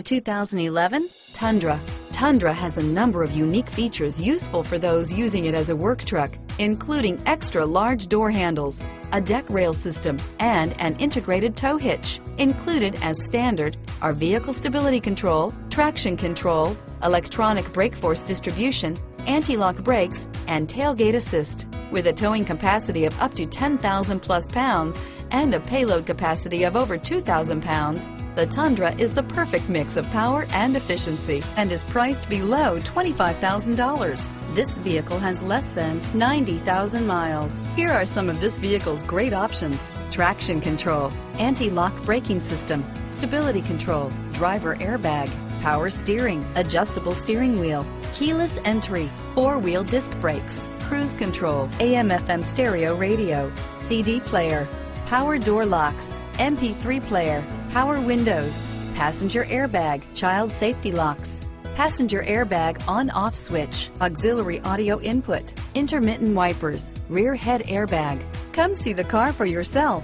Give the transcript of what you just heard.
The 2011 Tundra. Tundra has a number of unique features useful for those using it as a work truck, including extra large door handles, a deck rail system, and an integrated tow hitch. Included as standard are vehicle stability control, traction control, electronic brake force distribution, anti-lock brakes, and tailgate assist. With a towing capacity of up to 10,000 plus pounds and a payload capacity of over 2,000 pounds, the Tundra is the perfect mix of power and efficiency and is priced below $25,000. This vehicle has less than 90,000 miles. Here are some of this vehicle's great options: traction control, anti-lock braking system, stability control, driver airbag, power steering, adjustable steering wheel, keyless entry, four-wheel disc brakes, cruise control, AM/FM stereo radio, CD player, power door locks, MP3 player, power windows, passenger airbag, child safety locks, passenger airbag on-off switch, auxiliary audio input, intermittent wipers, rear head airbag. Come see the car for yourself.